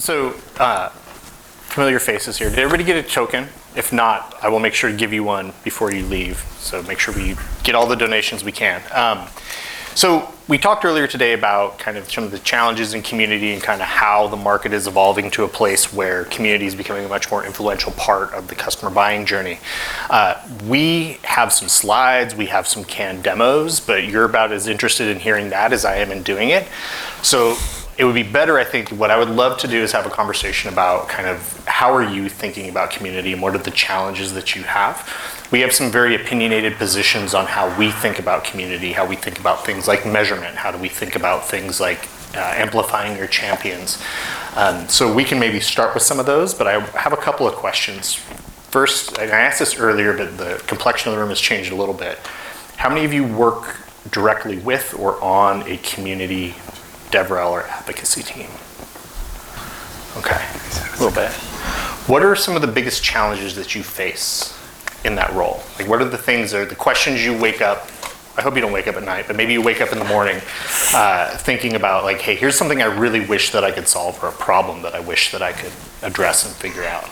So, familiar faces here. Did everybody get a token? If not, I will make sure to give you one before you leave. So make sure we get all the donations we can. So we talked earlier today about kind of some of the challenges in community and kind of how the market is evolving to a place where community is becoming a much more influential part of the customer buying journey. We have some slides, we have some canned demos, but you're about as interested in hearing that as I am in doing it. So it would be better, I think, what I would love to do is have a conversation about kind of how are you thinking about community and what are the challenges that you have. We have some very opinionated positions on how we think about community, how we think about things like measurement, how do we think about things like amplifying your champions. So we can maybe start with some of those, but I have a couple of questions. First, and I asked this earlier, but the complexion of the room has changed a little bit. How many of you work directly with or on a community DevRel or advocacy team? Okay, a little bit. What are some of the biggest challenges that you face in that role? Like, what are the things or the questions you wake up, I hope you don't wake up at night, but maybe you wake up in the morning thinking about like, hey, here's something I really wish that I could solve, or a problem that I wish that I could address and figure out.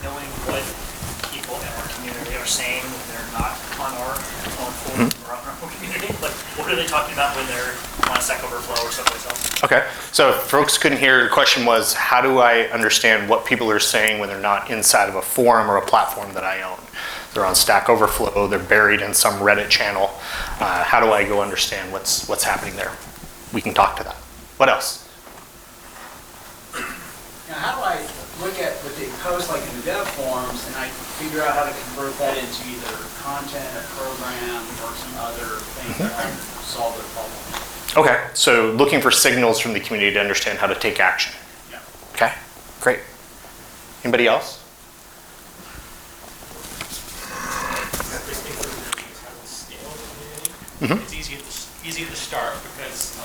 Knowing what people in our community are saying when they're not on our own forum or on our own community. Like, what are they talking about when they're on Stack Overflow or someplace else? Okay, so if folks couldn't hear, the question was, how do I understand what people are saying when they're not inside of a forum or a platform that I own? They're on Stack Overflow, they're buried in some Reddit channel. How do I go understand what's happening there? We can talk to that. What else? Now, how do I look at what they post like in the dev forums and I figure out how to convert that into either content, a program, or some other thing that help solve their problem? Okay, so looking for signals from the community to understand how to take action. Yeah. Okay, great. Anybody else? Mm-hmm. It's easy to start because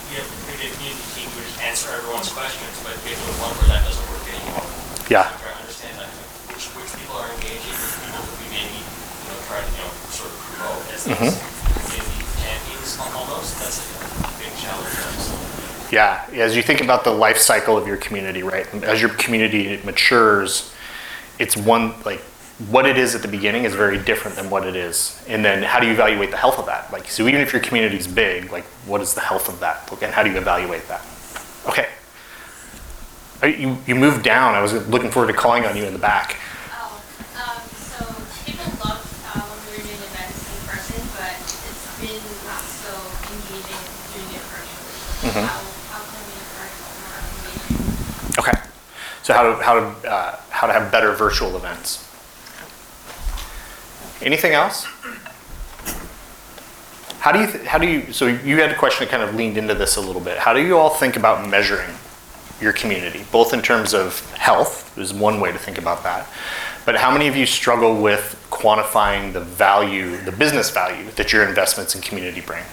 you have a community team who just answer everyone's questions, but you get to the point where that doesn't work anymore. Yeah. So try to understand which people are engaging, which people who we maybe try to sort of promote as these community champions almost. That's a big challenge. Yeah, as you think about the life cycle of your community, right? As your community matures, it's what it is at the beginning is very different than what it is. And then how do you evaluate the health of that? Like, so even if your community is big, like, what is the health of that? And how do you evaluate that? Okay. You moved down. I was looking forward to calling on you in the back. So people love when we were doing events in person, but it's been not so engaging doing it virtually. How can we encourage more engagement? Okay. So how to have better virtual events? Anything else? How do you, so you had a question that kind of leaned into this a little bit. How do you all think about measuring your community, both in terms of health, is one way to think about that, but how many of you struggle with quantifying the value, the business value that your investments in community bring?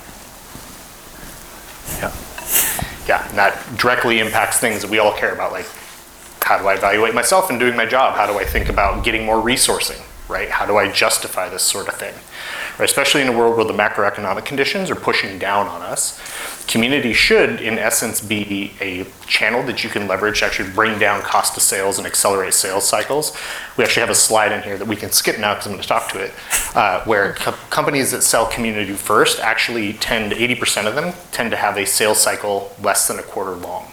Yeah, and that directly impacts things that we all care about, like how do I evaluate myself in doing my job? How do I think about getting more resourcing? Right? How do I justify this sort of thing? Right? Especially in a world where the macroeconomic conditions are pushing down on us, community should, in essence, be a channel that you can leverage to actually bring down cost of sales and accelerate sales cycles. We actually have a slide in here that we can skip now because I'm going to talk to it, where companies that sell community first actually 80% of them tend to have a sales cycle less than a quarter long,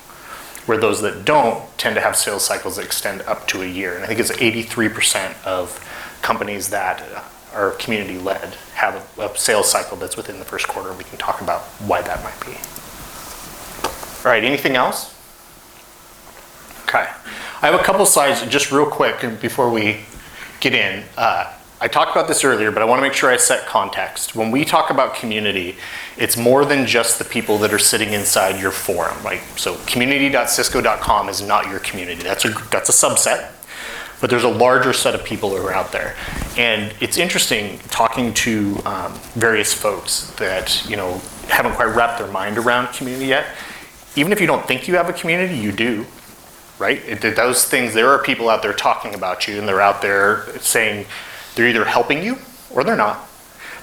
where those that don't tend to have sales cycles that extend up to a year. And I think it's 83% of companies that are community-led have a sales cycle that's within the first quarter, and we can talk about why that might be. All right, anything else? Okay. I have a couple slides just real quick before we get in. I talked about this earlier, but I want to make sure I set context. When we talk about community, it's more than just the people that are sitting inside your forum, right? So community.cisco.com is not your community. That's a subset. But there's a larger set of people who are out there. And it's interesting talking to various folks that haven't quite wrapped their mind around community yet. Even if you don't think you have a community, you do, right? Those things, there are people out there talking about you, and they're out there saying they're either helping you or they're not.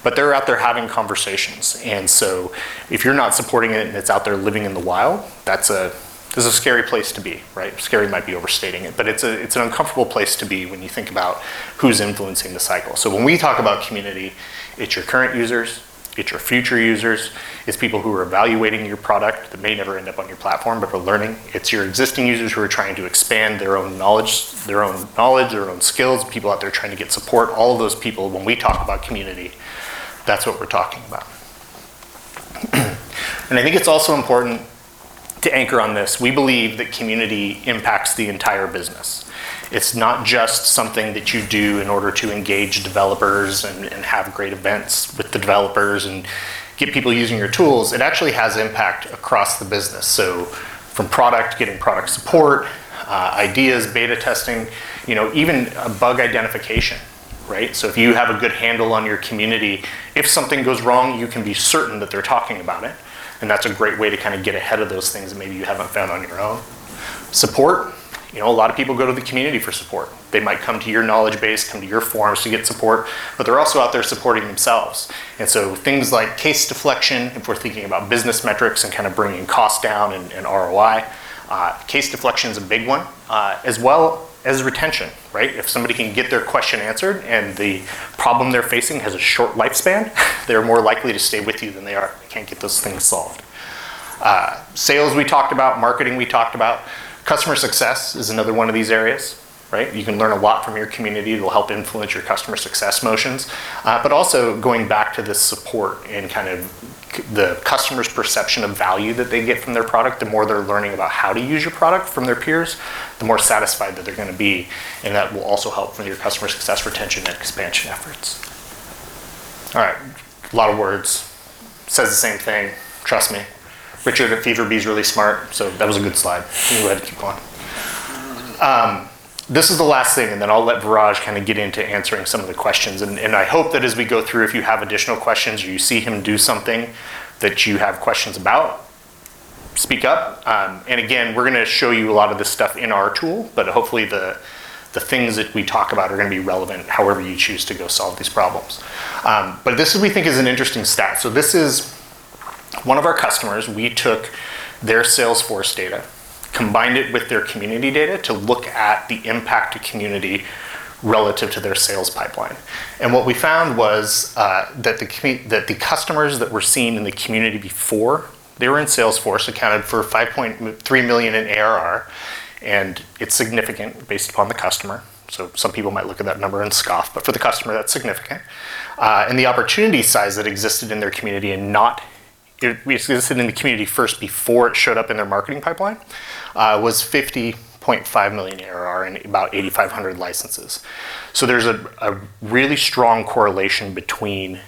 but they're out there having conversations. And so if you're not supporting it and it's out there living in the wild, this is a scary place to be, right? Scary might be overstating it, but it's an uncomfortable place to be when you think about who's influencing the cycle. So when we talk about community, it's your current users, it's your future users, it's people who are evaluating your product that may never end up on your platform but are learning. It's your existing users who are trying to expand their own knowledge, their own skills, people out there trying to get support. All of those people, when we talk about community, that's what we're talking about. And I think it's also important to anchor on this. We believe that community impacts the entire business. It's not just something that you do in order to engage developers and have great events with the developers and get people using your tools. It actually has impact across the business. So from product, getting product support, ideas, beta testing, even bug identification, right? So if you have a good handle on your community, if something goes wrong, you can be certain that they're talking about it. And that's a great way to kind of get ahead of those things that maybe you haven't found on your own. Support. A lot of people go to the community for support. They might come to your knowledge base, come to your forums to get support, but they're also out there supporting themselves. And so things like case deflection, if we're thinking about business metrics and kind of bringing costs down and ROI, case deflection is a big one, as well as retention, right? If somebody can get their question answered and the problem they're facing has a short lifespan, they're more likely to stay with you than they are if they can't get those things solved. Sales we talked about, marketing we talked about. Customer success is another one of these areas, right? You can learn a lot from your community. It'll help influence your customer success motions. But also going back to this support and kind of the customer's perception of value that they get from their product, the more they're learning about how to use your product from their peers, the more satisfied that they're going to be. And that will also help with your customer success, retention, and expansion efforts. All right, a lot of words. Says the same thing, trust me. Richard at Fever Bee is really smart, so that was a good slide. You can go ahead and keep going. This is the last thing, and then I'll let Viraj kind of get into answering some of the questions. And I hope that as we go through, if you have additional questions or you see him do something that you have questions about, speak up. And again, we're going to show you a lot of this stuff in our tool, but hopefully the things that we talk about are going to be relevant however you choose to go solve these problems. But this we think is an interesting stat. So this is one of our customers. We took their Salesforce data, combined it with their community data to look at the impact to community relative to their sales pipeline. And what we found was that the customers that were seen in the community before they were in Salesforce accounted for 5.3 million in ARR, and it's significant based upon the customer. So some people might look at that number and scoff, but for the customer, that's significant. And the opportunity size that existed in their community it existed in the community first before it showed up in their marketing pipeline, was 50.5 million ARR and about 8,500 licenses. So there's a really strong correlation between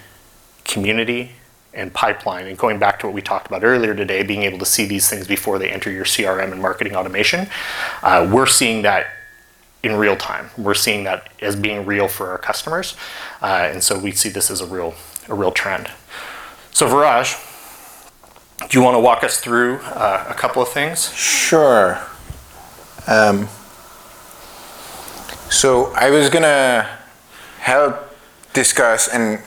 community and pipeline. And going back to what we talked about earlier today, being able to see these things before they enter your CRM and marketing automation, we're seeing that in real time. We're seeing that as being real for our customers. And so we see this as a real trend. So Viraj, do you want to walk us through a couple of things? Sure. So I was gonna help discuss, and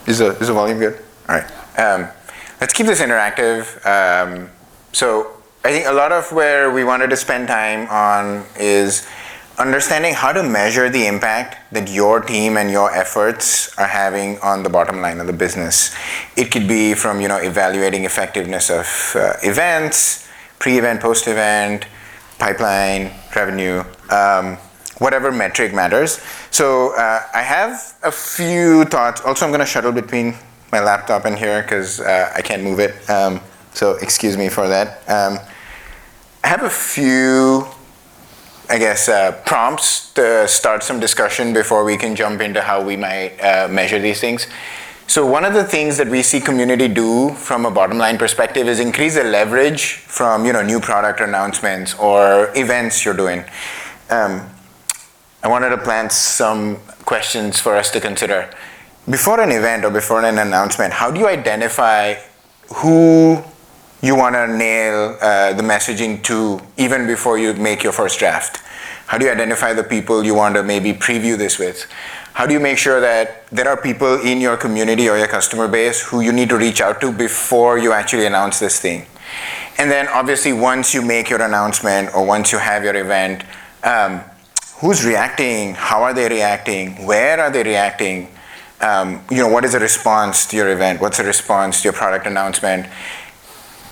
is the volume good? All right. Let's keep this interactive. So I think a lot of where we wanted to spend time on is understanding how to measure the impact that your team and your efforts are having on the bottom line of the business. It could be from evaluating effectiveness of events, pre-event, post-event, pipeline, revenue, whatever metric matters. So I have a few thoughts. Also, I'm going to shuttle between my laptop and here because I can't move it. So excuse me for that. I have a few prompts to start some discussion before we can jump into how we might measure these things. So one of the things that we see community do from a bottom line perspective is increase the leverage from new product announcements or events you're doing. I wanted to plant some questions for us to consider. Before an event or before an announcement, how do you identify who you want to nail the messaging to even before you make your first draft? How do you identify the people you want to maybe preview this with? How do you make sure that there are people in your community or your customer base who you need to reach out to before you actually announce this thing? And then obviously once you make your announcement or once you have your event, who's reacting? How are they reacting? Where are they reacting? What is the response to your event? What's the response to your product announcement?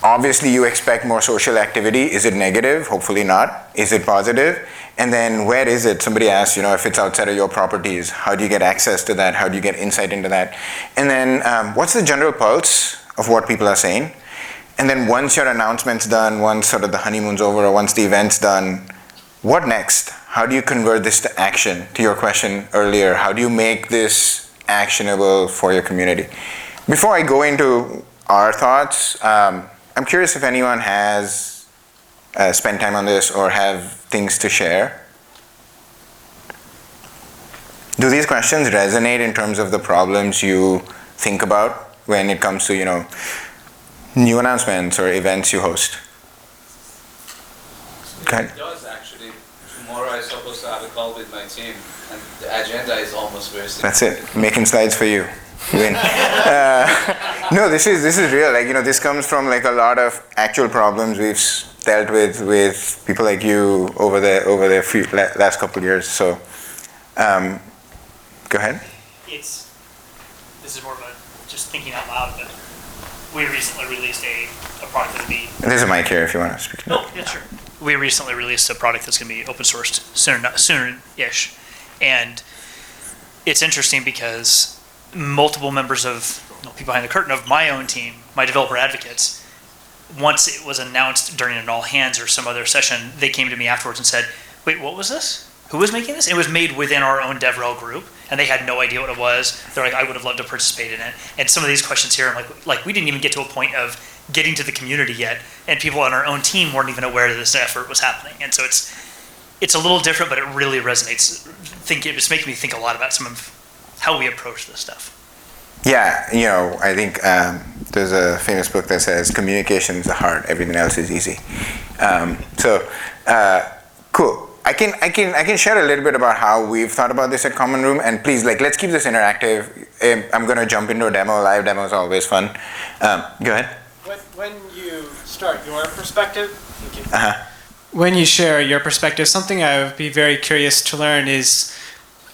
Obviously, you expect more social activity. Is it negative? Hopefully not. Is it positive? And then where is it? Somebody asked, if it's outside of your properties, how do you get access to that? How do you get insight into that? And then what's the general pulse of what people are saying? And then once your announcement's done, once sort of the honeymoon's over, or once the event's done, what next? How do you convert this to action? To your question earlier, how do you make this actionable for your community? Before I go into our thoughts, I'm curious if anyone has spent time on this or have things to share. Do these questions resonate in terms of the problems you think about when it comes to, new announcements or events you host? Okay. It does actually. Tomorrow I'm supposed to have a call with my team, and the agenda is almost very similar. That's it. Making slides for you. Win. No, this is real. This comes from a lot of actual problems we've dealt with people like you over the last couple of years. So, go ahead. This is more of a just thinking out loud, but we recently released a product that'll be. There's a mic here if you want to speak. Oh, yeah, sure. We recently released a product that's going to be open sourced soon-ish, and it's interesting because multiple members of people behind the curtain of my own team, my developer advocates, once it was announced during an all hands or some other session, they came to me afterwards and said, "Wait, what was this? Who was making this?" It was made within our own DevRel group, and they had no idea what it was. They're like, "I would have loved to participate in it." And some of these questions here, I'm like we didn't even get to a point of getting to the community yet, and people on our own team weren't even aware that this effort was happening. And so it's a little different, but it really resonates. It's making me think a lot about some of how we approach this stuff. Yeah, I think there's a famous book that says communication is the heart, everything else is easy. Cool. I can share a little bit about how we've thought about this at Common Room, and please, let's keep this interactive. I'm going to jump into a demo. Live demo is always fun. Go ahead. When you start your perspective, Uh-huh. when you share your perspective, something I would be very curious to learn is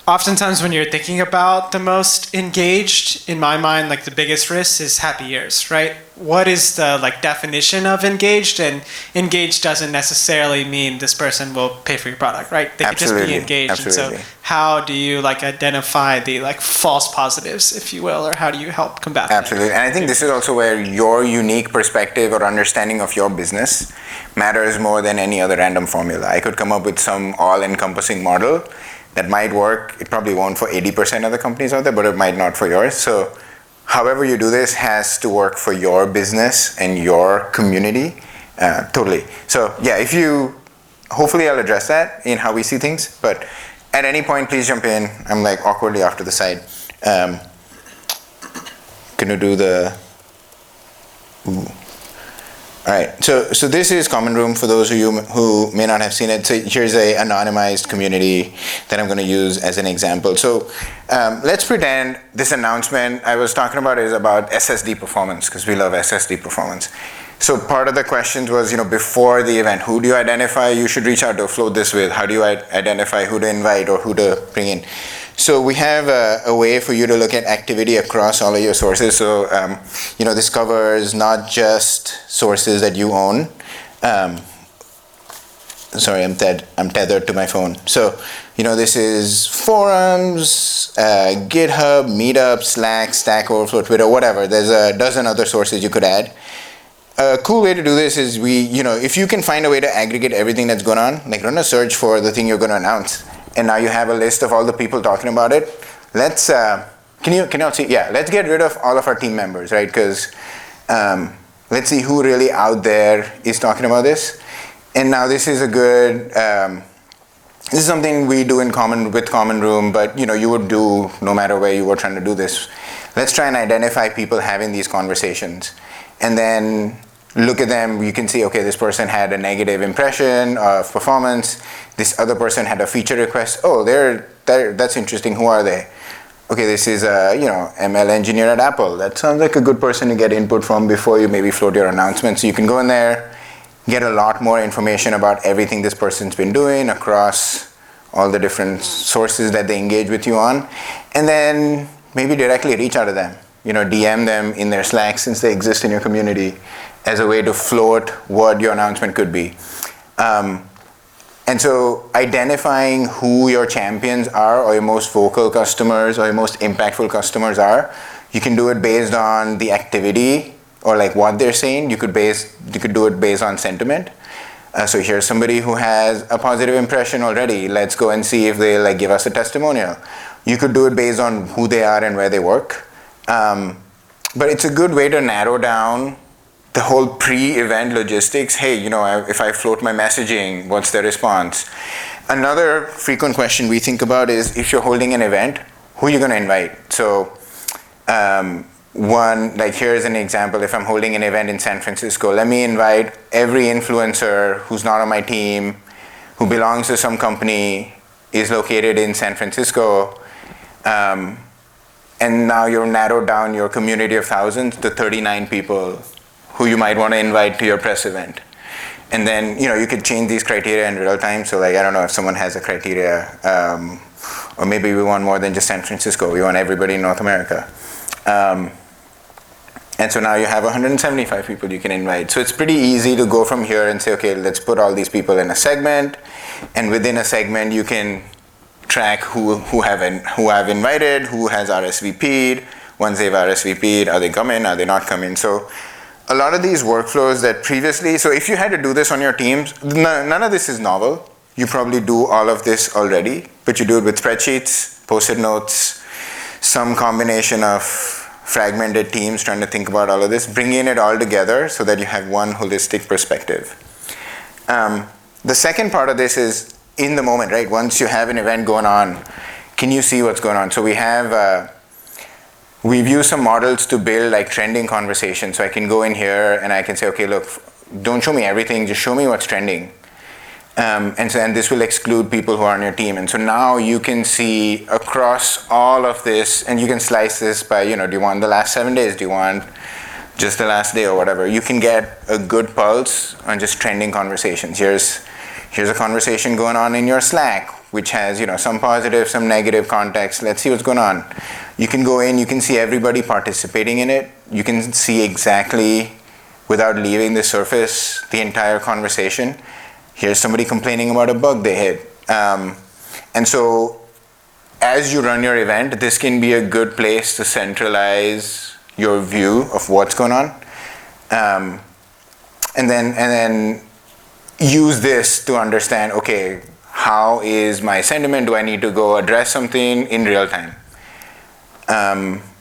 oftentimes when you're thinking about the most engaged, in my mind, the biggest risk is happy years, right? What is the definition of engaged? And engaged doesn't necessarily mean this person will pay for your product, right? They could just be engaged. Absolutely. And so how do you identify the false positives, if you will, or how do you help combat that? Absolutely. And I think this is also where your unique perspective or understanding of your business matters more than any other random formula. I could come up with some all-encompassing model that might work. It probably won't for 80% of the companies out there, but it might not for yours. So however you do this has to work for your business and your community. Totally. So yeah, hopefully I'll address that in how we see things, but at any point, please jump in. I'm awkwardly off to the side. Can you do the, ooh. All right, so this is Common Room for those of you who may not have seen it. So here's a anonymized community that I'm going to use as an example. So let's pretend this announcement I was talking about is about SSD performance, because we love SSD performance. So part of the questions was, before the event, who do you identify you should reach out to float this with? How do you identify who to invite or who to bring in? So we have a way for you to look at activity across all of your sources. So, this covers not just sources that you own. Sorry, I'm tethered to my phone. So, this is forums, GitHub, Meetup, Slack, Stack Overflow, Twitter, whatever. There's a dozen other sources you could add. A cool way to do this is if you can find a way to aggregate everything that's going on, run a search for the thing you're going to announce. And now you have a list of all the people talking about it. Let's, can you all see? Yeah, let's get rid of all of our team members, right? Because let's see who really out there is talking about this. And now this is a good, this is something we do with Common Room, but you would do no matter where you were trying to do this. Let's try and identify people having these conversations. And then look at them, you can see, okay, this person had a negative impression of performance. This other person had a feature request. Oh, that's interesting. Who are they? Okay, this is a ML engineer at Apple. That sounds like a good person to get input from before you maybe float your announcement. So you can go in there, get a lot more information about everything this person's been doing across all the different sources that they engage with you on, and then maybe directly reach out to them. DM them in their Slack, since they exist in your community, as a way to float what your announcement could be. And so identifying who your champions are, or your most vocal customers, or your most impactful customers are, you can do it based on the activity, or like what they're saying. You could do it based on sentiment. So here's somebody who has a positive impression already. Let's go and see if they give us a testimonial. You could do it based on who they are and where they work. But it's a good way to narrow down the whole pre-event logistics. Hey, if I float my messaging, what's the response? Another frequent question we think about is, if you're holding an event, who are you going to invite? So here's an example. If I'm holding an event in San Francisco, let me invite every influencer who's not on my team, who belongs to some company, is located in San Francisco. And now you've narrowed down your community of thousands to 39 people who you might want to invite to your press event. And then, you could change these criteria in real time. So I don't know if someone has a criteria, or maybe we want more than just San Francisco. We want everybody in North America. And so now you have 175 people you can invite. So it's pretty easy to go from here and say, okay, let's put all these people in a segment. And within a segment, you can track who I've invited, who has RSVP'd. Once they've RSVP'd, are they coming, are they not coming? So a lot of these workflows that previously, so if you had to do this on your teams, none of this is novel. You probably do all of this already, but you do it with spreadsheets, Post-it notes, some combination of fragmented teams trying to think about all of this, bringing it all together so that you have one holistic perspective. The second part of this is in the moment, right? Once you have an event going on, can you see what's going on? So we've used some models to build trending conversations. So I can go in here and I can say, okay, look, don't show me everything, just show me what's trending. And this will exclude people who are on your team. And so now you can see across all of this, and you can slice this by, do you want the last 7 days? Do you want just the last day or whatever? You can get a good pulse on just trending conversations. Here's a conversation going on in your Slack, which has, some positive, some negative context. Let's see what's going on. You can go in, you can see everybody participating in it. You can see exactly, without leaving the surface, the entire conversation. Here's somebody complaining about a bug they hit. And so as you run your event, this can be a good place to centralize your view of what's going on. And then use this to understand, okay, how is my sentiment? Do I need to go address something in real time?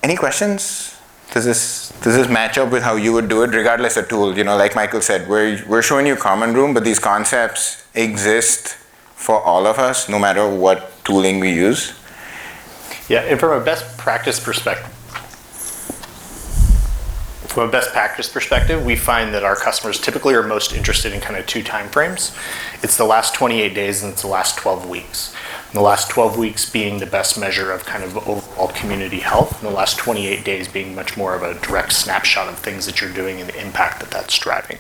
Any questions? Does this match up with how you would do it, regardless of tool? Like Michael said, we're showing you common room, but these concepts exist for all of us, no matter what tooling we use. Yeah, and from a best practice perspective, we find that our customers typically are most interested in kind of two time frames. It's the last 28 days and it's the last 12 weeks. And the last 12 weeks being the best measure of kind of overall community health, and the last 28 days being much more of a direct snapshot of things that you're doing and the impact that that's driving.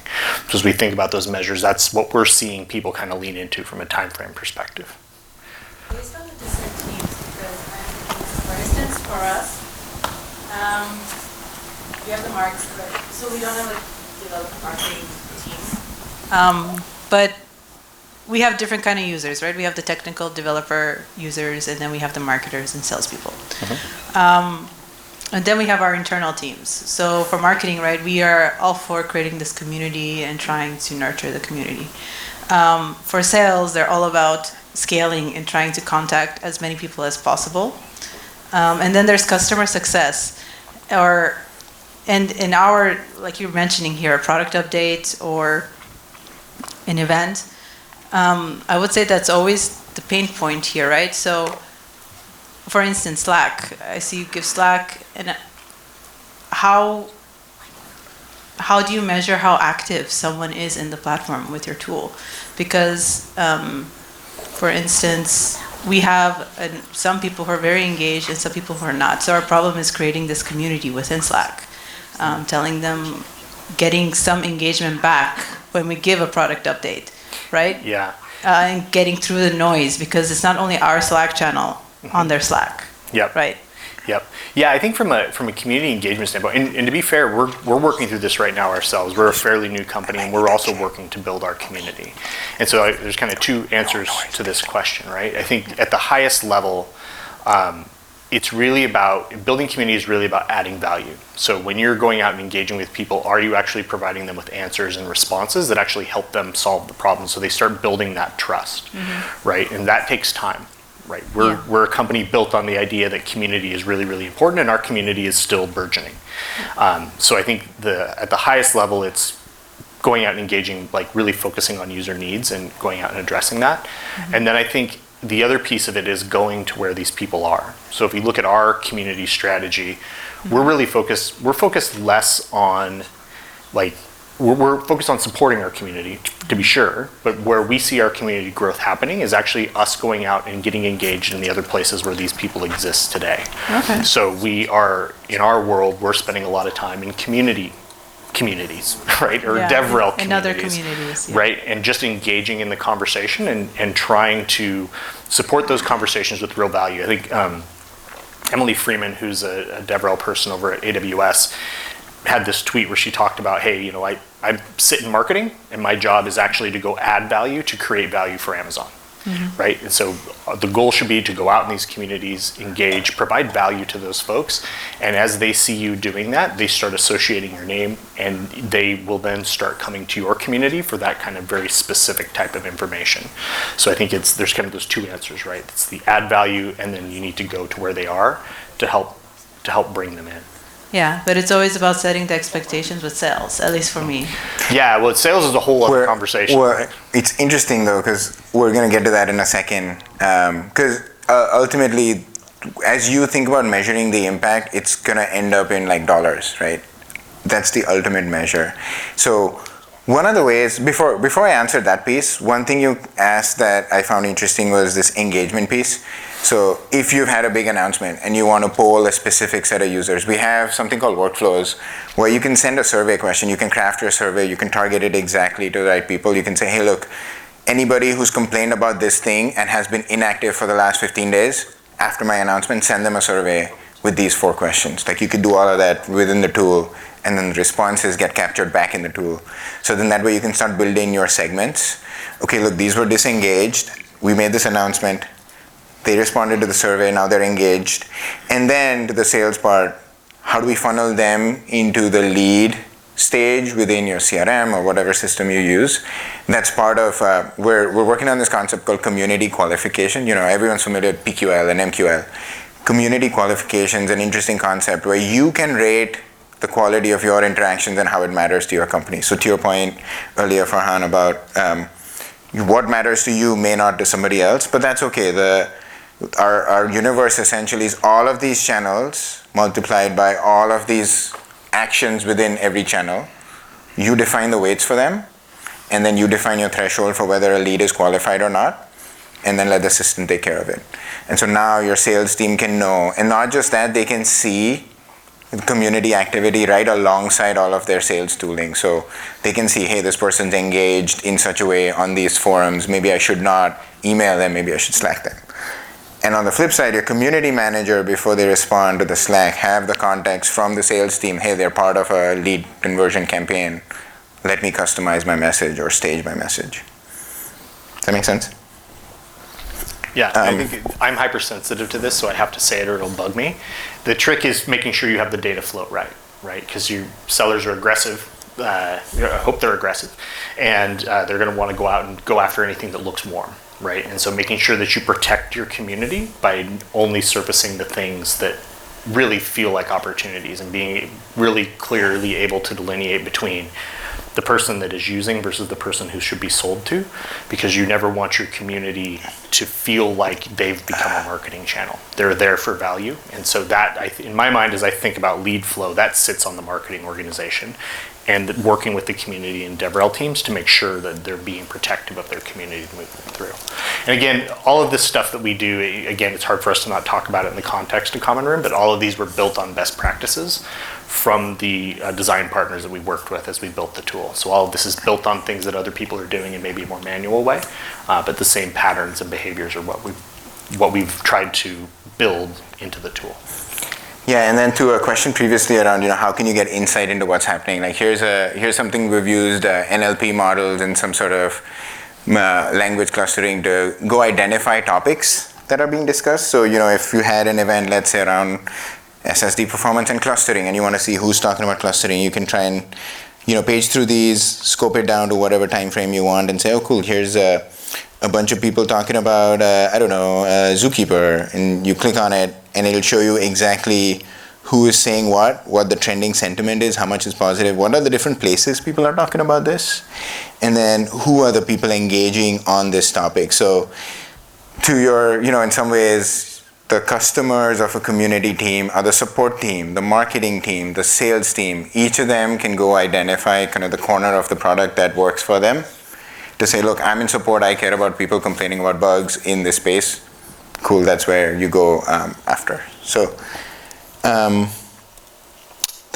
So as we think about those measures, that's what we're seeing people kind of lean into from a time frame perspective. Based on the different teams, because for instance, for us, we have the marks, so we don't have a development marketing team. But we have different kind of users, right? We have the technical developer users, and then we have the marketers and salespeople. And then we have our internal teams. So for marketing, right, we are all for creating this community and trying to nurture the community. For sales, they're all about scaling and trying to contact as many people as possible. And then there's customer success, and in our, like you're mentioning here, a product update or an event, I would say that's always the pain point here, right? So, for instance, Slack. I see you give Slack, and how how do you measure how active someone is in the platform with your tool? Because, for instance, we have some people who are very engaged and some people who are not. So our problem is creating this community within Slack, telling them, getting some engagement back when we give a product update, right? Yeah. And getting through the noise, because it's not only our Slack channel on their Slack. Yep. Right. Yep. Yeah, I think from a community engagement standpoint, and to be fair, we're working through this right now ourselves. We're a fairly new company, and we're also working to build our community. And so there's kind of two answers to this question, right? I think at the highest level, it's really about building community is really about adding value. So when you're going out and engaging with people, are you actually providing them with answers and responses that actually help them solve the problem? So they start building that trust, right? And that takes time. Right, we're a company built on the idea that community is really, really important, and our community is still burgeoning. So I think at the highest level, it's going out and engaging, like really focusing on user needs and going out and addressing that. And then I think the other piece of it is going to where these people are. So if you look at our community strategy, we're focused less on like. We're focused on supporting our community, to be sure, but where we see our community growth happening is actually us going out and getting engaged in the other places where these people exist today. Okay. So we are, in our world, we're spending a lot of time in communities, right? Or DevRel communities. In other communities. Yeah. Right? And just engaging in the conversation and trying to support those conversations with real value. I think Emily Freeman, who's a DevRel person over at AWS, had this tweet where she talked about, hey, I sit in marketing and my job is actually to go add value to create value for Amazon, right? And so the goal should be to go out in these communities, engage, provide value to those folks. And as they see you doing that, they start associating your name, and they will then start coming to your community for that kind of very specific type of information. So I think there's kind of those two answers, right? It's the add value, and then you need to go to where they are to help bring them in. Yeah, but it's always about setting the expectations with sales, at least for me. Yeah, well, sales is a whole other conversation. Well, it's interesting though, because we're going to get to that in a second. Because ultimately, as you think about measuring the impact, it's going to end up in like dollars, right? That's the ultimate measure. So one of the ways, before I answer that piece, one thing you asked that I found interesting was this engagement piece. So if you've had a big announcement and you want to poll a specific set of users, we have something called workflows where you can send a survey question, you can craft your survey, you can target it exactly to the right people. You can say, hey, look, anybody who's complained about this thing and has been inactive for the last 15 days, after my announcement, send them a survey with these 4 questions. Like you could do all of that within the tool, and then the responses get captured back in the tool. So then that way you can start building your segments. Okay, look, these were disengaged. We made this announcement. They responded to the survey, now they're engaged. And then to the sales part, how do we funnel them into the lead stage within your CRM or whatever system you use? That's part of, we're working on this concept called community qualification. Everyone's familiar with PQL and MQL. Community qualification is an interesting concept where you can rate the quality of your interactions and how it matters to your company. So to your point earlier, Farhan, about what matters to you may not to somebody else, but that's okay. Our universe essentially is all of these channels multiplied by all of these actions within every channel. You define the weights for them, and then you define your threshold for whether a lead is qualified or not, and then let the system take care of it. And so now your sales team can know, and not just that, they can see community activity right alongside all of their sales tooling. So they can see, hey, this person's engaged in such a way on these forums. Maybe I should not email them, maybe I should Slack them. And on the flip side, your community manager, before they respond to the Slack, have the context from the sales team, hey, they're part of a lead conversion campaign. Let me customize my message or stage my message. Does that make sense? Yeah, I think I'm hypersensitive to this, so I have to say it or it'll bug me. The trick is making sure you have the data flow right? Because your sellers are aggressive. I hope they're aggressive. And they're going to want to go out and go after anything that looks warm. Right, and so making sure that you protect your community by only surfacing the things that really feel like opportunities and being really clearly able to delineate between the person that is using versus the person who should be sold to, because you never want your community to feel like they've become a marketing channel. They're there for value. And so that, in my mind, as I think about lead flow, that sits on the marketing organization and working with the community and DevRel teams to make sure that they're being protective of their community to move them through. And again, all of this stuff that we do, again, it's hard for us to not talk about it in the context of Common Room, but all of these were built on best practices from the design partners that we worked with as we built the tool. So all of this is built on things that other people are doing in maybe a more manual way, but the same patterns and behaviors are what we've tried to build into the tool. Yeah, and then to a question previously around, how can you get insight into what's happening? Like here's something we've used NLP models and some sort of language clustering to go identify topics that are being discussed. So, if you had an event, let's say around SSD performance and clustering, and you want to see who's talking about clustering, you can try and, page through these, scope it down to whatever time frame you want and say, oh, cool, here's a bunch of people talking about, Zookeeper, and you click on it, and it'll show you exactly who is saying what the trending sentiment is, how much is positive, what are the different places people are talking about this, and then who are the people engaging on this topic. So to your, in some ways, the customers of a community team or the support team, the marketing team, the sales team, each of them can go identify kind of the corner of the product that works for them to say, look, I'm in support, I care about people complaining about bugs in this space. Cool, that's where you go after. So that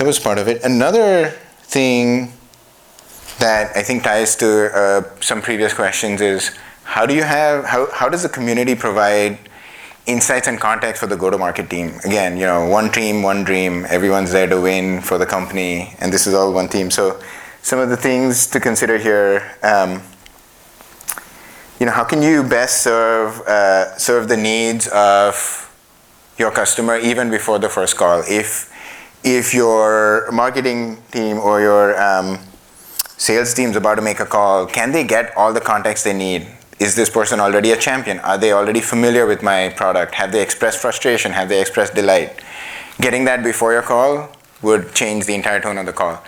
was part of it. Another thing that I think ties to some previous questions is how does the community provide insights and context for the go-to-market team? Again, one team, one dream, everyone's there to win for the company, and this is all one team. So some of the things to consider here, how can you best serve the needs of your customer even before the first call? If your marketing team or your sales team's about to make a call, can they get all the context they need? Is this person already a champion? Are they already familiar with my product? Have they expressed frustration? Have they expressed delight? Getting that before your call would change the entire tone of the call.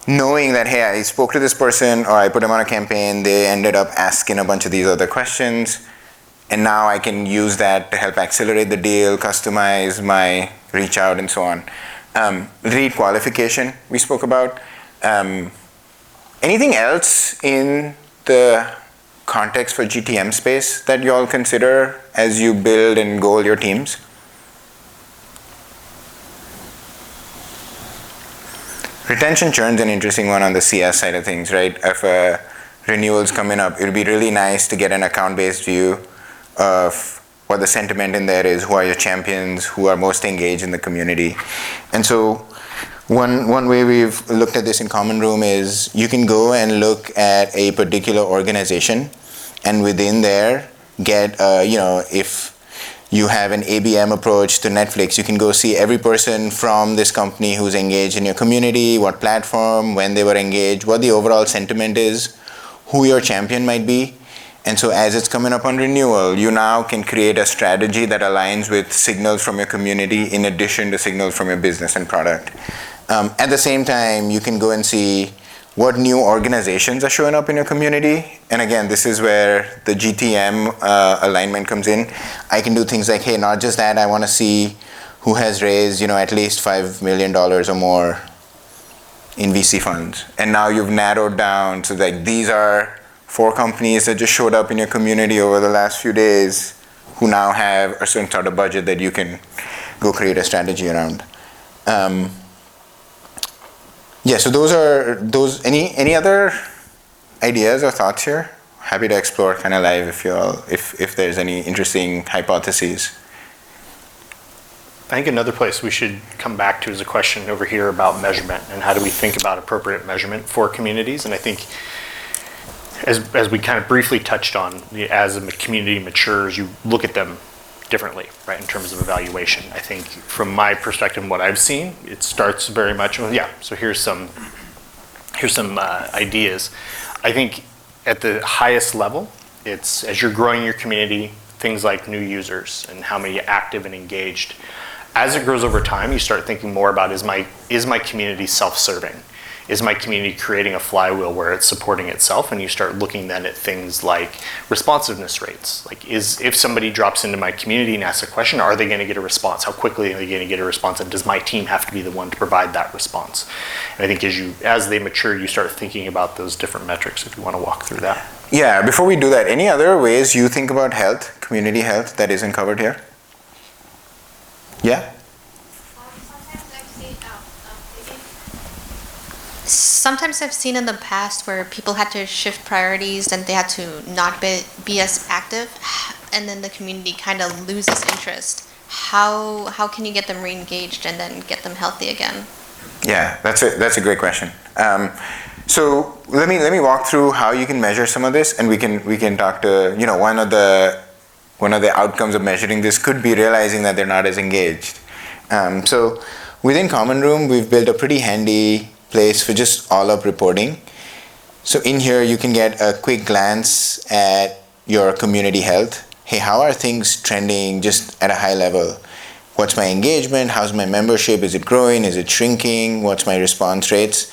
Knowing that, hey, I spoke to this person or I put them on a campaign, they ended up asking a bunch of these other questions, and now I can use that to help accelerate the deal, customize my reach out, and so on. Lead qualification we spoke about. Anything else in the context for GTM space that you all consider as you build and goal your teams? Retention churn's an interesting one on the CS side of things, right? If renewals coming up, it would be really nice to get an account-based view of what the sentiment in there is, who are your champions, who are most engaged in the community. And so one way we've looked at this in Common Room is you can go and look at a particular organization, and within there get, if you have an ABM approach to Netflix, you can go see every person from this company who's engaged in your community, what platform, when they were engaged, what the overall sentiment is, who your champion might be. And so as it's coming up on renewal, you now can create a strategy that aligns with signals from your community in addition to signals from your business and product. At the same time, you can go and see what new organizations are showing up in your community. And again, this is where the GTM alignment comes in. I can do things like, hey, not just that, I want to see who has raised, at least $5 million or more in VC funds. And now you've narrowed down to these are 4 companies that just showed up in your community over the last few days who now have a certain sort of budget that you can go create a strategy around. Yeah, so those any other ideas or thoughts here? Happy to explore kind of live if there's any interesting hypotheses. I think another place we should come back to is a question over here about measurement and how do we think about appropriate measurement for communities. And I think as we kind of briefly touched on, as a community matures, you look at them differently, right, in terms of evaluation. I think from my perspective and what I've seen, it starts very much with, so here's some ideas. I think at the highest level, it's as you're growing your community, things like new users and how many active and engaged. As it grows over time, you start thinking more about is my community self-serving? is my community creating a flywheel where it's supporting itself? And you start looking then at things like responsiveness rates. Like, if somebody drops into my community and asks a question, are they going to get a response? How quickly are they going to get a response? And does my team have to be the one to provide that response? And I think as they mature, you start thinking about those different metrics if you want to walk through that. Yeah, before we do that, any other ways you think about health, community health, that isn't covered here? Yeah? Sometimes I've seen in the past where people had to shift priorities and they had to not be as active, and then the community kind of loses interest. How can you get them re-engaged and then get them healthy again? Yeah, that's a great question. So let me walk through how you can measure some of this, and we can talk to, one of the outcomes of measuring this could be realizing that they're not as engaged. So within Common Room, we've built a pretty handy place for just all-up reporting. So in here, you can get a quick glance at your community health. Hey, how are things trending just at a high level? What's my engagement? How's my membership? Is it growing? Is it shrinking? What's my response rates?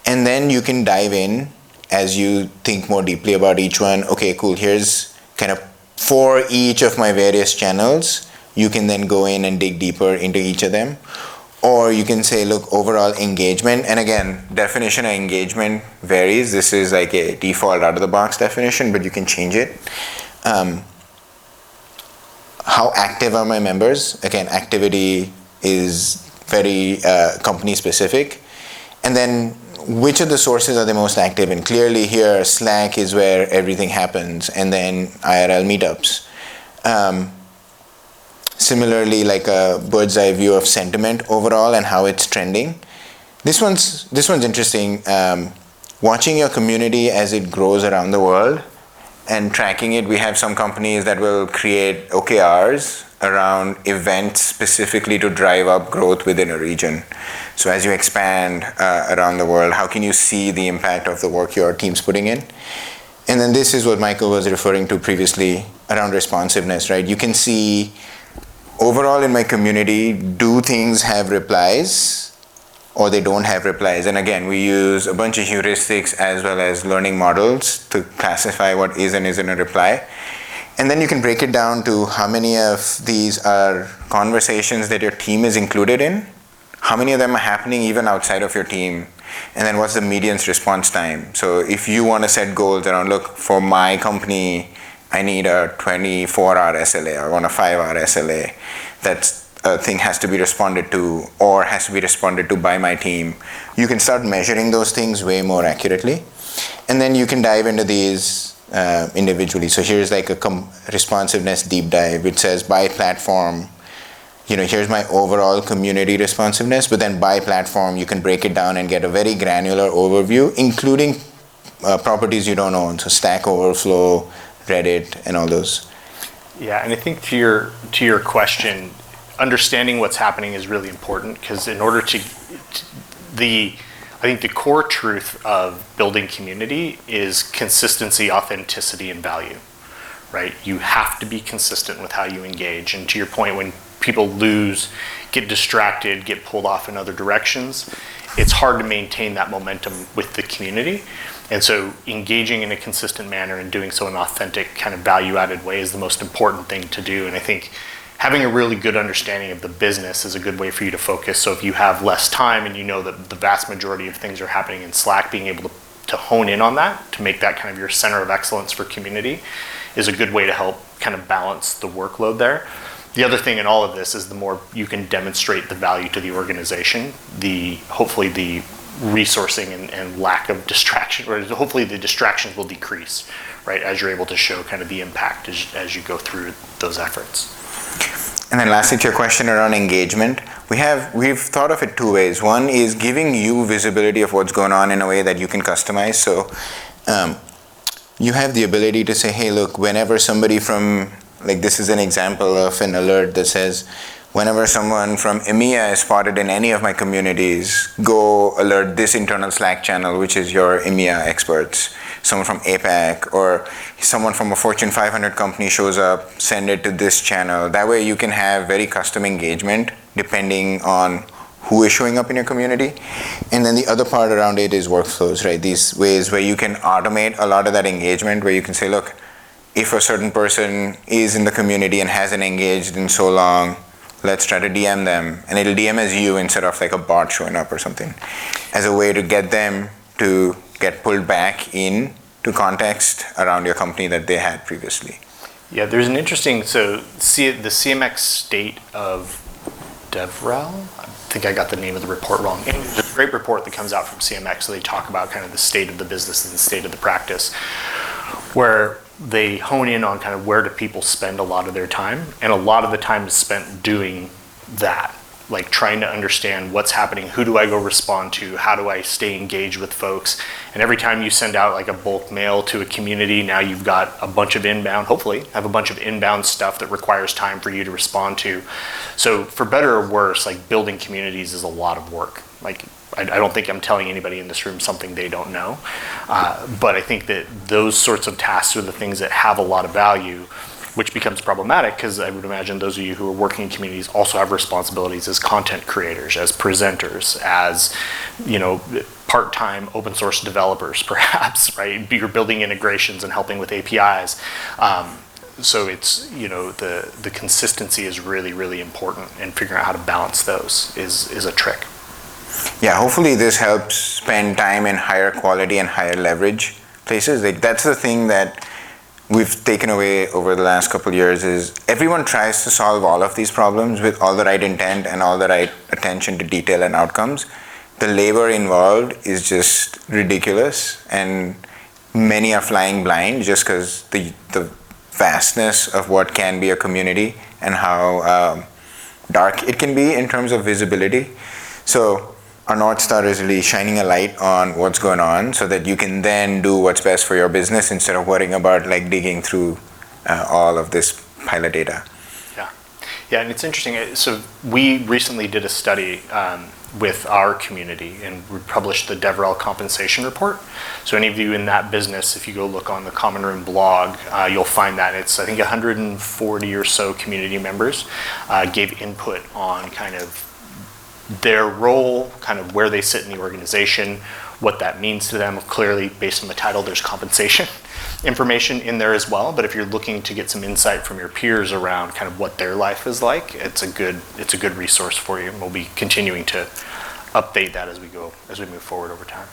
And then you can dive in as you think more deeply about each one. Okay, cool. Here's kind of for each of my various channels. You can then go in and dig deeper into each of them. Or you can say, look, overall engagement. And again, definition of engagement varies. This is like a default out-of-the-box definition, but you can change it. How active are my members? Again, activity is very company-specific. And then which of the sources are the most active? And clearly here, Slack is where everything happens, and then IRL meetups. Similarly, like a bird's eye view of sentiment overall and how it's trending. This one's interesting. Watching your community as it grows around the world and tracking it. We have some companies that will create OKRs around events specifically to drive up growth within a region. So as you expand around the world, how can you see the impact of the work your team's putting in? And then this is what Michael was referring to previously around responsiveness, right? You can see overall in my community, do things have replies or they don't have replies? And again, we use a bunch of heuristics as well as learning models to classify what is and isn't a reply. And then you can break it down to how many of these are conversations that your team is included in, how many of them are happening even outside of your team, and then what's the median's response time. So if you want to set goals around, look, for my company, I need a 24-hour SLA. I want a 5-hour SLA. That thing has to be responded to or has to be responded to by my team. You can start measuring those things way more accurately. And then you can dive into these individually. So here's like a responsiveness deep dive. It says by platform, here's my overall community responsiveness, but then by platform, you can break it down and get a very granular overview, including properties you don't own. So Stack Overflow, Reddit, and all those. Yeah, and I think to your question, understanding what's happening is really important, because in order I think the core truth of building community is consistency, authenticity, and value, right? You have to be consistent with how you engage. And to your point, when people get distracted, get pulled off in other directions, it's hard to maintain that momentum with the community. And so engaging in a consistent manner and doing so in an authentic kind of value-added way is the most important thing to do. And I think having a really good understanding of the business is a good way for you to focus. So if you have less time and you know that the vast majority of things are happening in Slack, being able to hone in on that, to make that kind of your center of excellence for community, is a good way to help kind of balance the workload there. The other thing in all of this is the more you can demonstrate the value to the organization, hopefully the resourcing and lack of distraction, or hopefully the distractions will decrease, right, as you're able to show kind of the impact as you go through those efforts. And then lastly, to your question around engagement, we've thought of it two ways. One is giving you visibility of what's going on in a way that you can customize. So you have the ability to say, hey, look, whenever somebody this is an example of an alert that says, whenever someone from EMEA is spotted in any of my communities, go alert this internal Slack channel, which is your EMEA experts. Someone from APAC or someone from a Fortune 500 company shows up, send it to this channel. That way you can have very custom engagement depending on who is showing up in your community. And then the other part around it is workflows, right? These ways where you can automate a lot of that engagement, where you can say, look, if a certain person is in the community and hasn't engaged in so long, let's try to DM them. And it'll DM as you instead of like a bot showing up or something, as a way to get them to get pulled back in to context around your company that they had previously. Yeah, there's an interesting, the CMX state of DevRel, I think I got the name of the report wrong. There's a great report that comes out from CMX, so they talk about kind of the state of the business and the state of the practice, where they hone in on kind of where do people spend a lot of their time, and a lot of the time is spent doing that, like trying to understand what's happening, who do I go respond to, how do I stay engaged with folks. And every time you send out like a bulk mail to a community, now you've got a bunch of inbound, hopefully have a bunch of inbound stuff that requires time for you to respond to. So for better or worse, like building communities is a lot of work. Like I don't think I'm telling anybody in this room something they don't know, but I think that those sorts of tasks are the things that have a lot of value, which becomes problematic because I would imagine those of you who are working in communities also have responsibilities as content creators, as presenters, as, you know, part-time open source developers perhaps, right? You're building integrations and helping with APIs. So it's, you know, the consistency is really, really important, and figuring out how to balance those is a trick. Yeah, hopefully this helps spend time in higher quality and higher leverage places. Like that's the thing that we've taken away over the last couple of years is everyone tries to solve all of these problems with all the right intent and all the right attention to detail and outcomes. The labor involved is just ridiculous, and many are flying blind just because the vastness of what can be a community and how dark it can be in terms of visibility. So our North Star is really shining a light on what's going on so that you can then do what's best for your business instead of worrying about like digging through all of this pilot data. Yeah, and it's interesting. So we recently did a study with our community, and we published the DevRel compensation report. So any of you in that business, if you go look on the Common Room blog, you'll find that. It's, I think, 140 or so community members gave input on kind of their role, kind of where they sit in the organization, what that means to them. Clearly, based on the title, there's compensation information in there as well. But if you're looking to get some insight from your peers around kind of what their life is like, it's a good resource for you. And we'll be continuing to update that as we move forward over time.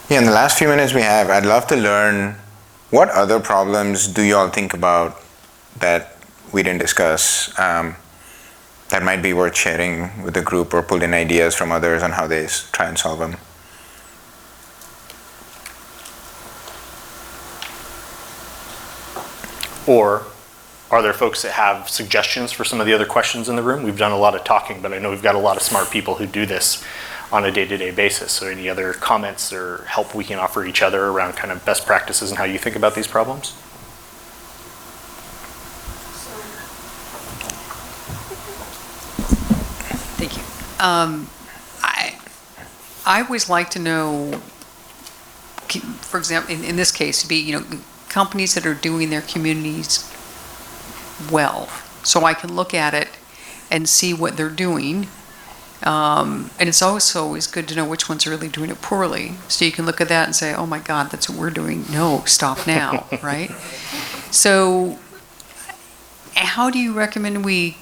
Yeah, in the last few minutes we have, I'd love to learn what other problems do you all think about that we didn't discuss that might be worth sharing with the group, or pull in ideas from others on how they try and solve them. Or are there folks that have suggestions for some of the other questions in the room? We've done a lot of talking, but I know we've got a lot of smart people who do this on a day-to-day basis. So any other comments or help we can offer each other around kind of best practices and how you think about these problems? Thank you. I always like to know, for example, in this case, companies that are doing their communities well, so I can look at it and see what they're doing. And it's also always good to know which ones are really doing it poorly, so you can look at that and say, oh my God, that's what we're doing. No, stop now, right? So how do you recommend we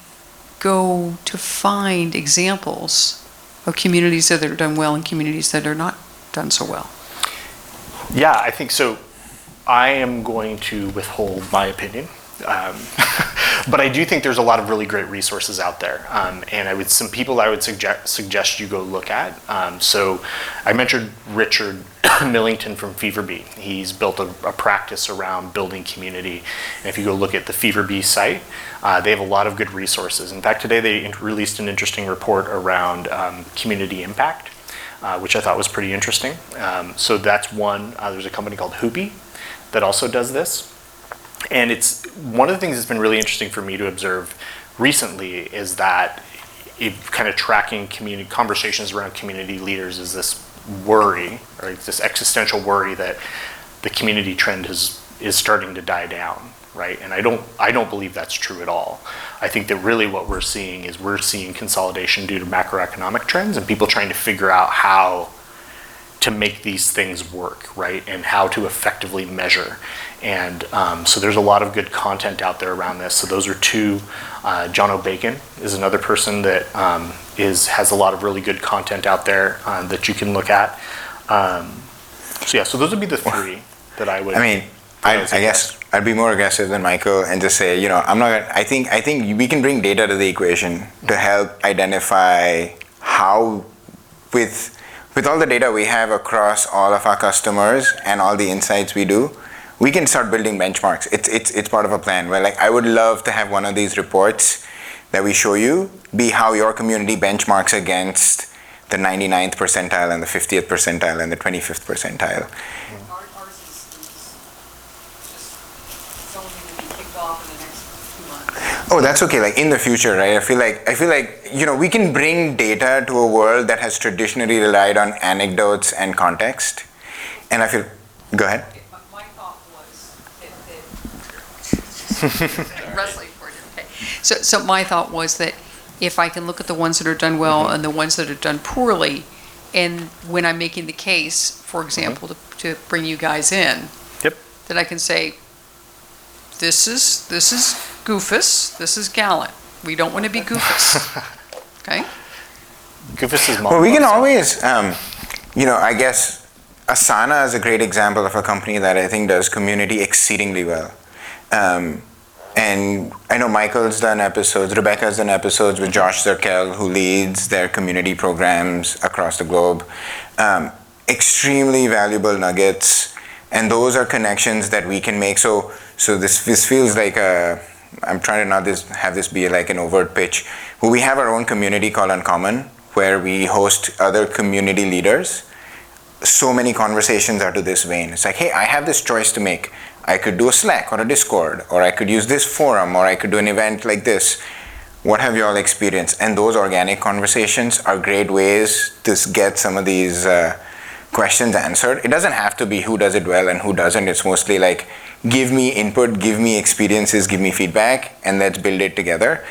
go to find examples of communities that are done well and communities that are not done so well? Yeah, I think so. I am going to withhold my opinion, but I do think there's a lot of really great resources out there, and some people I would suggest you go look at. So I mentioned Richard Millington from Fever-Bee. He's built a practice around building community, and if you go look at the Fever-Bee site, they have a lot of good resources. In fact, today they released an interesting report around community impact, which I thought was pretty interesting. So that's one. There's a company called Hoopy that also does this. And it's one of the things that's been really interesting for me to observe recently is that kind of tracking community conversations around community leaders is this worry, or this existential worry that the community trend has is starting to die down, right? And I don't believe that's true at all. I think that really what we're seeing is we're seeing consolidation due to macroeconomic trends and people trying to figure out how to make these things work, right? And how to effectively measure. And so there's a lot of good content out there around this. So those are two. John O'Bacon is another person that has a lot of really good content out there that you can look at. So yeah, so those would be the three that I would. I mean, I guess I'd be more aggressive than Michael and just say, I'm not. I think we can bring data to the equation to help identify how, with all the data we have across all of our customers and all the insights we do, we can start building benchmarks. It's part of a plan. Where I would love to have one of these reports that we show you be how your community benchmarks against the 99th percentile and the 50th percentile and the 25th percentile. Ours is just something to be kicked off in the next 2 months. Oh, that's okay. In the future, right? I feel like we can bring data to a world that has traditionally relied on anecdotes and context. And I feel, go ahead. My thought was that wrestling for you. Okay. So my thought was that if I can look at the ones that are done well and the ones that are done poorly, and when I'm making the case, for example, to bring you guys in, Yep. that I can say, this is Goofus, this is Gallant. We don't want to be Goofus. Okay? Goofus is Well, we can always, I guess Asana is a great example of a company that I think does community exceedingly well. And I know Michael's done episodes, Rebecca's done episodes with Josh Zerkel, who leads their community programs across the globe. Extremely valuable nuggets, and those are connections that we can make. So this feels like I'm trying to not have this be like an overt pitch. We have our own community called Uncommon, where we host other community leaders. So many conversations are to this vein. It's like, hey, I have this choice to make. I could do a Slack or a Discord, or I could use this forum, or I could do an event like this. What have you all experienced? And those organic conversations are great ways to get some of these questions answered. It doesn't have to be who does it well and who doesn't. It's mostly like, give me input, give me experiences, give me feedback, and let's build it together.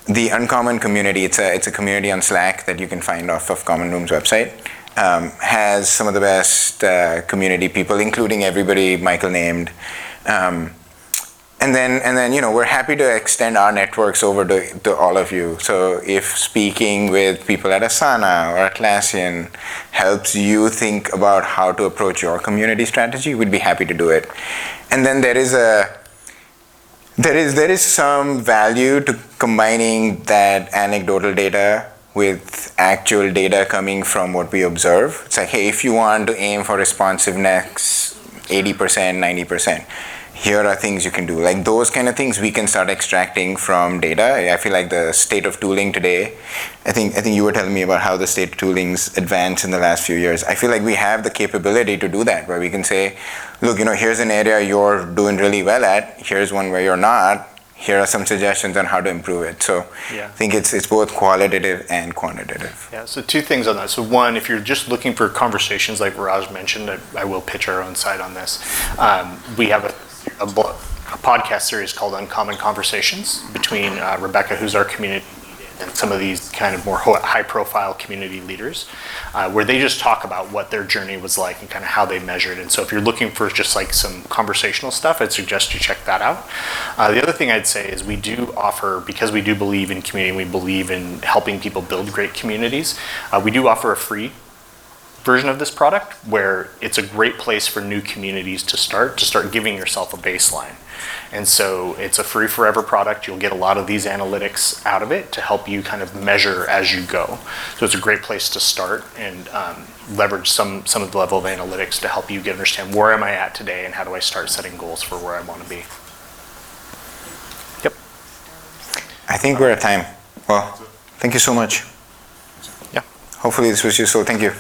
The Uncommon community, it's a community on Slack that you can find off of Common Room's website. Has some of the best community people, including everybody Michael named. And then we're happy to extend our networks over to all of you. So if speaking with people at Asana or Atlassian helps you think about how to approach your community strategy, we'd be happy to do it. And then there is some value to combining that anecdotal data with actual data coming from what we observe. It's like, hey, if you want to aim for responsiveness 80%, 90%, here are things you can do. Like those kind of things we can start extracting from data. I feel like the state of tooling today, I think you were telling me about how the state of tooling's advanced in the last few years. I feel like we have the capability to do that, where we can say, look, here's an area you're doing really well at, here's one where you're not, here are some suggestions on how to improve it. So Yeah. I think it's both qualitative and quantitative. Yeah, so two things on that. So one, if you're just looking for conversations like Raj mentioned, I will pitch our own side on this. We have a podcast series called Uncommon Conversations between Rebecca, who's our community lead, and some of these kind of more high-profile community leaders, where they just talk about what their journey was like and kind of how they measured. And so if you're looking for just like some conversational stuff, I'd suggest you check that out. The other thing I'd say is we do offer, because we do believe in community, we believe in helping people build great communities, we do offer a free version of this product where it's a great place for new communities to start giving yourself a baseline. And so it's a free forever product. You'll get a lot of these analytics out of it to help you kind of measure as you go. So it's a great place to start and leverage some of the level of analytics to help you understand where am I at today and how do I start setting goals for where I want to be. Yep. I think we're at time. Well, thank you so much. Yeah. Hopefully this was useful. Thank you.